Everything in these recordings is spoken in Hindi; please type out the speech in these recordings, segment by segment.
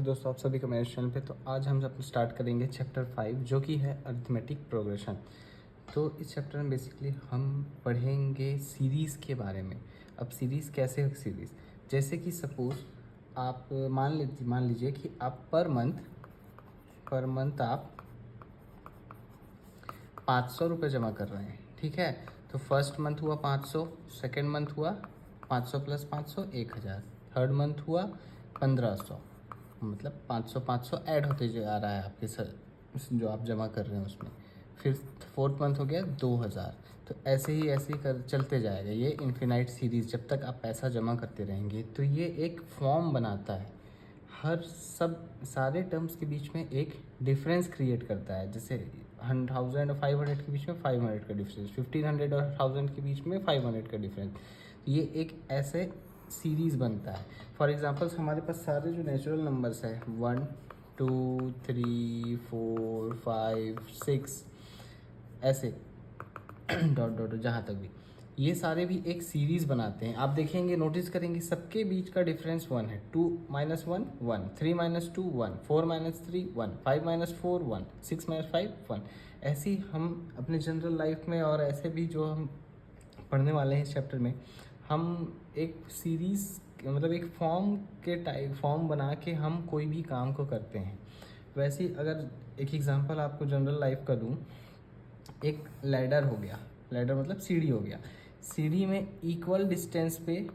दोस्तों, आप सभी का मेरे चैनल पे। तो आज हम सब स्टार्ट करेंगे चैप्टर 5 जो कि है अरिथमेटिक प्रोग्रेशन। तो इस चैप्टर में बेसिकली हम पढ़ेंगे सीरीज़ के बारे में। अब सीरीज़ कैसे हो? सीरीज़ जैसे कि सपोज़ आप मान लीजिए कि आप पर मंथ आप 500 रुपये जमा कर रहे हैं, ठीक है। तो फर्स्ट मंथ हुआ 500, सेकेंड मंथ हुआ 500 प्लस 500 1000, थर्ड मंथ हुआ 1500, मतलब 500 500 ऐड होते जा रहा है आपके सर जो आप जमा कर रहे हैं उसमें। फिर फोर्थ मंथ हो गया 2000। तो ऐसे ही कर चलते जाएगा ये इन्फिनाइट सीरीज़ जब तक आप पैसा जमा करते रहेंगे। तो ये एक फॉर्म बनाता है, हर सारे टर्म्स के बीच में एक डिफरेंस क्रिएट करता है। जैसे 1000 और 500 के बीच में 500 का डिफरेंस, 1500 और 1000 के बीच में 500 का डिफरेंस। ये एक ऐसे सीरीज़ बनता है। फॉर एग्जांपल हमारे पास सारे जो नेचुरल नंबर्स है 1 2 3 4 5 6 ऐसे डॉट डॉट जहाँ तक भी, ये सारे भी एक सीरीज़ बनाते हैं। आप देखेंगे, नोटिस करेंगे सबके बीच का डिफरेंस 1 है। 2 -1 1, 3 - 2 1, 4 - 3 1, 5 - 4 1, 6 - 5 1। ऐसे ही हम अपने जनरल लाइफ में और ऐसे भी जो हम पढ़ने वाले हैं इस चैप्टर में, हम एक सीरीज़ मतलब एक फॉर्म बना के हम कोई भी काम को करते हैं। वैसे ही अगर एक एग्जांपल आपको जनरल लाइफ का दूं, एक लैडर हो गया, लैडर मतलब सीढ़ी हो गया। सीढ़ी में इक्वल डिस्टेंस पे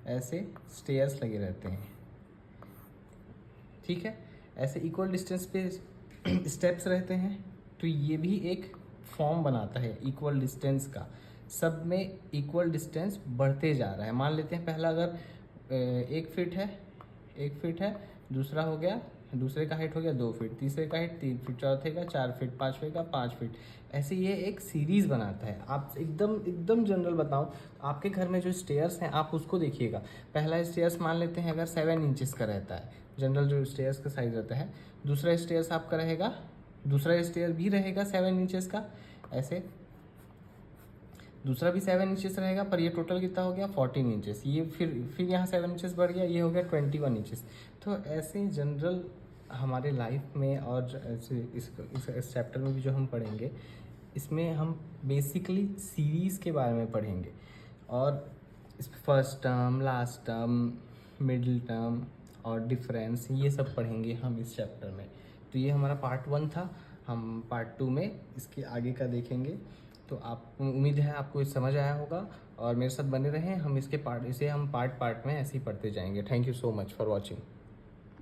ऐसे स्टेयर्स लगे रहते हैं, ठीक है। ऐसे इक्वल डिस्टेंस पे स्टेप्स रहते हैं। तो ये भी एक फॉर्म बनाता है इक्वल डिस्टेंस का। सब में इक्वल डिस्टेंस बढ़ते जा रहा है। मान लेते हैं पहला अगर 1 फीट है, दूसरा हो गया, दूसरे का हाइट हो गया 2 फीट, तीसरे का हाइट 3 फीट, चौथे का 4 फीट, पाँचवें का 5 फीट। ऐसे ये एक सीरीज़ बनाता है। आप एकदम जनरल बताऊं, आपके घर में जो स्टेयर्स हैं आप उसको देखिएगा। पहला स्टेयर्स मान लेते हैं अगर 7 इंचेस का रहता है, जनरल जो स्टेयर्स का साइज रहता है। दूसरा स्टेयर्स आपका रहेगा, दूसरा स्टेयर भी रहेगा 7 इंचेस का, ऐसे दूसरा भी 7 इंचेस रहेगा। पर ये टोटल कितना हो गया 14 इंचेस। ये फिर यहाँ 7 इंचेस बढ़ गया, ये हो गया 21 इंचेस। तो ऐसे जनरल हमारे लाइफ में और इस चैप्टर में भी जो हम पढ़ेंगे, इसमें हम बेसिकली सीरीज़ के बारे में पढ़ेंगे। और इस first term, last term, middle term और डिफरेंस, ये सब पढ़ेंगे हम इस चैप्टर में। तो ये हमारा पार्ट 1 था। हम पार्ट 2 में इसके आगे का देखेंगे। तो आप उम्मीद है आपको ये समझ आया होगा, और मेरे साथ बने रहें। हम इसे हम पार्ट में ऐसे ही पढ़ते जाएंगे। Thank you so much for watching.